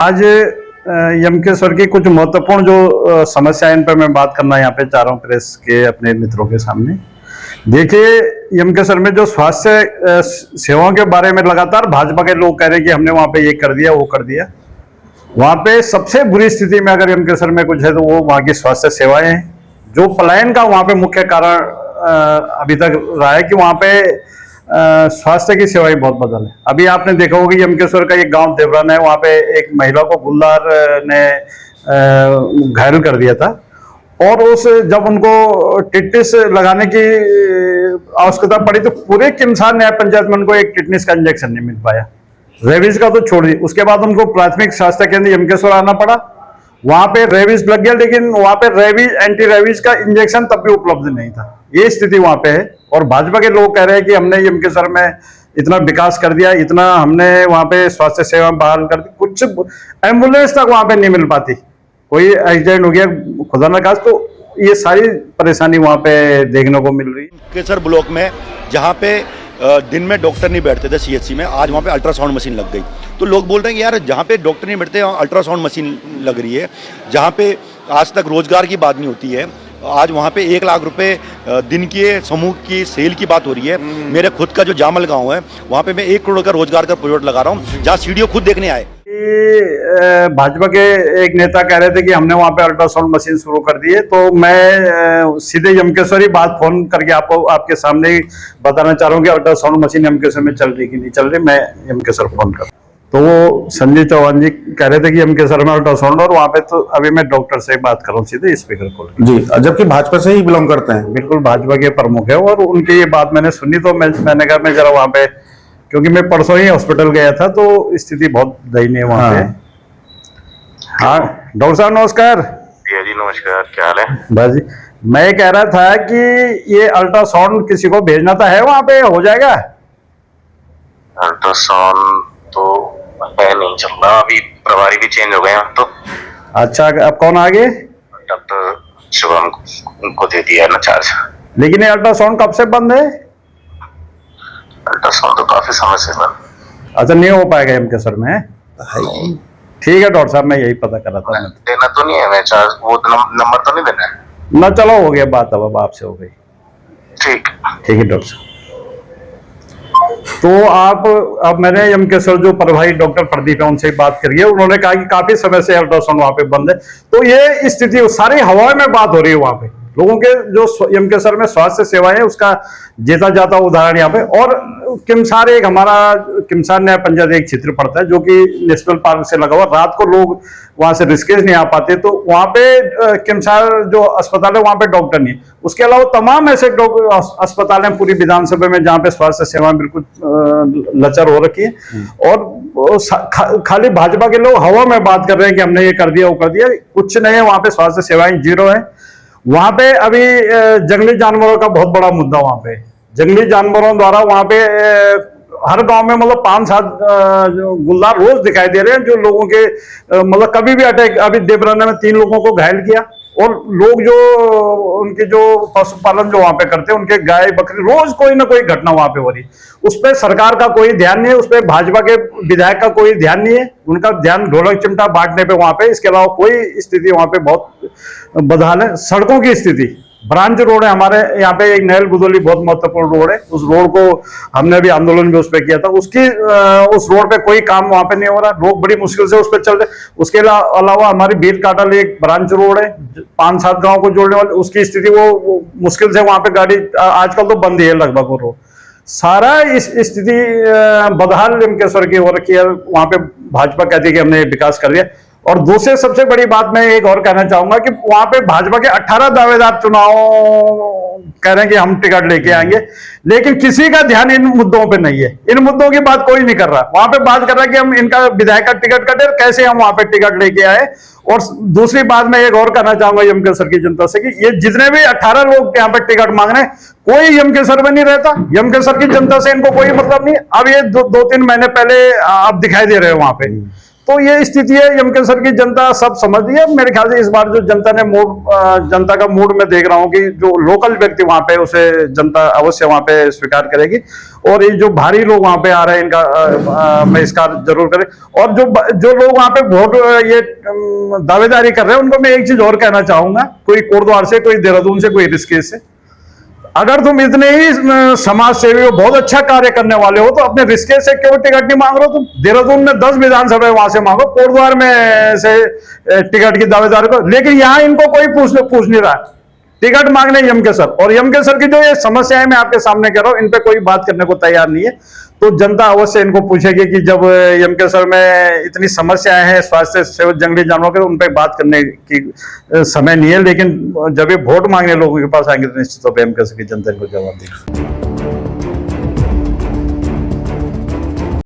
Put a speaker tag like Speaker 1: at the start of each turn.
Speaker 1: आज यमकेश्वर की कुछ महत्वपूर्ण जो समस्या इन पर मैं बात करना यहाँ पे चाह रहा हूँ प्रेस के अपने मित्रों के सामने। देखिए, यमकेश्वर में जो स्वास्थ्य सेवाओं के बारे में लगातार भाजपा के लोग कह रहे हैं कि हमने वहां पे ये कर दिया वो कर दिया। वहां पे सबसे बुरी स्थिति में अगर यमकेश्वर में कुछ है तो वो वहां की स्वास्थ्य सेवाएं हैं। जो पलायन का वहां पे मुख्य कारण अभी तक रहा है कि वहां पे स्वास्थ्य की सेवाएं बहुत बदल है। अभी आपने देखा होगा कि यमकेश्वर का एक गांव देवरान है, वहां पे एक महिला को गुल्लार ने घायल कर दिया था और उस जब उनको टिटनिस लगाने की आवश्यकता पड़ी तो पूरे किमसार न्याय पंचायत में उनको एक टिटनिस का इंजेक्शन नहीं मिल पाया। रेबीज का तो छोड़ दी, उसके बाद उनको प्राथमिक स्वास्थ्य केंद्र यमकेश्वर आना पड़ा। वहां पे रेबीज लग गया, लेकिन वहां पे रेबीज एंटी रेबीज का इंजेक्शन तब भी उपलब्ध नहीं था। ये स्थिति वहां पे है और भाजपा के लोग कह रहे हैं कि हमने यमकेश्वर में इतना विकास कर दिया, इतना हमने वहां पे स्वास्थ्य सेवा बहाल कर दी, कुछ एम्बुलेंस तक वहां पे नहीं मिल पाती। कोई एक्सीडेंट हो गया खुदा न खास तो ये सारी परेशानी वहां पे देखने को मिल रही है।
Speaker 2: केसर ब्लॉक में जहाँ पे दिन में डॉक्टर नहीं बैठते थे सीएचसी में, आज वहाँ पे अल्ट्रासाउंड मशीन लग गई। तो लोग बोल रहे हैं कि यार जहाँ पे डॉक्टर नहीं बैठते अल्ट्रासाउंड मशीन लग रही है। जहाँ पे आज तक रोजगार की बात नहीं होती है, आज वहाँ पे 1 लाख रुपए दिन के समूह की सेल की बात हो रही है। मेरे खुद का जो जामल गांव है वहाँ पे मैं 1 करोड़ का रोजगार का प्रोजेक्ट लगा रहा हूँ, जहाँ सीडीओ खुद देखने आए।
Speaker 1: भाजपा के एक नेता कह रहे थे कि हमने वहां पे अल्ट्रासाउंड मशीन शुरू कर दी है, तो मैं सीधे यमकेश्वर ही बात फोन करके आपको आपके सामने ही बताना चाह रहा हूँ कि अल्ट्रासाउंड मशीन यमकेश्वर में चल रही कि नहीं चल रही। मैं यमकेश्वर फोन कर तो वो संजय चौहान जी कह रहे थे कि यमकेश्वर में अल्ट्रासाउंड, और वहां पे तो अभी मैं डॉक्टर से बात कर रहा हूँ सीधे स्पीकर खोल
Speaker 3: जी, जबकि भाजपा से ही बिलोंग करते हैं।
Speaker 1: बिल्कुल भाजपा के प्रमुख है और उनकी ये बात मैंने सुनी तो मैंने कहा मैं जरा वहां पे, क्योंकि मैं परसों ही हॉस्पिटल गया था तो स्थिति बहुत दयनीय वहां पे। हाँ डॉक्टर साहब नमस्कार।
Speaker 4: जी नमस्कार, क्या हाल है?
Speaker 1: बस जी, मैं कह रहा था कि ये अल्ट्रासाउंड किसी को भेजना था, है वहां पे हो जाएगा?
Speaker 4: अल्ट्रासाउंड तो है नहीं चल रहा, अभी प्रभारी भी चेंज हो गए हैं तो।
Speaker 1: अच्छा, अब कौन आगे?
Speaker 4: डॉक्टर शुभम उनको दे दिया है ना चार्ज।
Speaker 1: लेकिन ये अल्ट्रासाउंड कब से बंद है?
Speaker 4: अल्ट्रासाउंड तो काफी समय से बंद।
Speaker 1: अच्छा, नहीं हो पाएगा यमकेश्वर में? ठीक है डॉक्टर साहब, मैं यही पता कर रहा था।
Speaker 4: देना तो नहीं है मैं चार्ज, वो नंबर तो नहीं देना है
Speaker 1: ना? चलो हो गया बात, अब आपसे हो गई।
Speaker 4: ठीक
Speaker 1: है डॉक्टर साहब। तो आप, अब मैंने यमकेश्वर जो प्रभारी डॉक्टर प्रदीप है उनसे बात करी है, उन्होंने कहा कि काफी समय से अल्ट्रासाउंड वहां पे बंद है। तो ये स्थिति सारी हवा में बात हो रही है वहां पे। लोगों के जो यमकेश्वर में स्वास्थ्य सेवाएं है उसका जेता जाता उदाहरण यहाँ पे। और किमसार एक हमारा किमसार न्याय पंचायत एक क्षेत्र पड़ता है जो कि नेशनल पार्क से लगा हुआ, रात को लोग वहां से रिस्केज नहीं आ पाते, तो वहां पे किमसार जो अस्पताल है वहां पे डॉक्टर नहीं। उसके अलावा तमाम ऐसे अस्पताल हैं पूरी विधानसभा में जहाँ पे स्वास्थ्य सेवाएं बिल्कुल लचर हो रखी है। और खाली भाजपा के लोग हवा में बात कर रहे हैं कि हमने ये कर दिया वो कर दिया, कुछ नहीं है। वहां पे स्वास्थ्य सेवाएं जीरो है। वहां पे अभी जंगली जानवरों का बहुत बड़ा मुद्दा, वहां पे जंगली जानवरों द्वारा वहां पे हर गांव में मतलब 5-7 गुल्लार रोज दिखाई दे रहे हैं जो लोगों के मतलब कभी भी अटैक। अभी देवराना में 3 लोगों को घायल किया और लोग जो उनके जो पशुपालन जो वहां पे करते हैं उनके गाय बकरी रोज कोई ना कोई घटना वहां पे हो रही। उस पर सरकार का कोई ध्यान नहीं है, उस पर भाजपा के विधायक का कोई ध्यान नहीं है, उनका ध्यान ढोलक चिमटा बांटने पे वहां पे। इसके अलावा कोई स्थिति वहां पे बहुत बदहाल है। सड़कों की स्थिति, ब्रांच रोड है हमारे यहाँ पे, एक नहल बुदौली बहुत महत्वपूर्ण रोड है। उस रोड को हमने भी आंदोलन भी उस पर किया था, उस रोड पे कोई काम वहां पे नहीं हो रहा, लोग बड़ी मुश्किल से उस पर चल रहे। उसके अलावा हमारी बीर काटल एक ब्रांच रोड है 5-7 गांव को जोड़ने वाली, उसकी स्थिति वो मुश्किल से वहां पे गाड़ी आजकल तो बंद ही है लगभग वो रोड। सारा इस स्थिति बदहाल यमकेश्वर की हो रखी है। वहां पे भाजपा कहती है कि हमने विकास कर दिया। और दूसरे सबसे बड़ी बात मैं एक और कहना चाहूंगा कि वहां पे भाजपा के 18 दावेदार चुनाव कह रहे हैं कि हम टिकट लेके आएंगे, लेकिन किसी का ध्यान इन मुद्दों पे नहीं है। इन मुद्दों की बात कोई नहीं कर रहा। वहां पे बात कर रहा है कि हम इनका विधायक का टिकट कटे, कैसे हम वहां पे टिकट लेके आए। और दूसरी बात मैं एक और कहना चाहूंगा यमकेश्वर की जनता से कि ये जितने भी 18 लोग यहाँ पे टिकट मांग रहे हैं, कोई यमकेश्वर में नहीं रहता। यमकेश्वर की जनता से इनको कोई मतलब नहीं। अब ये 2-3 महीने पहले आप दिखाई दे रहे हो वहां पे, तो ये स्थिति है। यमकेसर की जनता सब समझ रही है। मेरे ख्याल से इस बार जो जनता ने जनता का मूड मैं देख रहा हूँ कि जो लोकल व्यक्ति वहां पे उसे जनता अवश्य वहां पे स्वीकार करेगी, और ये जो भारी लोग वहां पे आ रहे हैं इनका बहिष्कार जरूर करें। और जो लोग वहां पे वोट ये दावेदारी कर रहे हैं उनको मैं एक चीज और कहना चाहूंगा, कोई कोटद्वार से, कोई देहरादून से, कोई ऋषिकेश से, अगर तुम इतने ही समाज सेवी हो, बहुत अच्छा कार्य करने वाले हो, तो अपने ऋषिकेश से क्यों टिकट नहीं मांग रहे हो? तुम देहरादून में 10 विधानसभा वहां से मांगो, कोटद्वार में से टिकट की दावेदारी को, लेकिन यहां इनको कोई पूछ नहीं रहा है। टिकट मांगने यमकेसर, और यमकेसर की जो ये समस्याएं मैं आपके सामने कह रहा हूं, इन पे कोई बात करने को तैयार नहीं है। तो जनता अवश्य इनको पूछेगी कि जब यमकेसर में इतनी समस्याएं हैं स्वास्थ्य सेवा जंगली जानवरों के, उन पे बात करने की समय नहीं है। लेकिन जब ये वोट मांगने लोगों के पास आएंगे तो निश्चित तौर पर यमकेसर की जनता इनको जवाब देगी।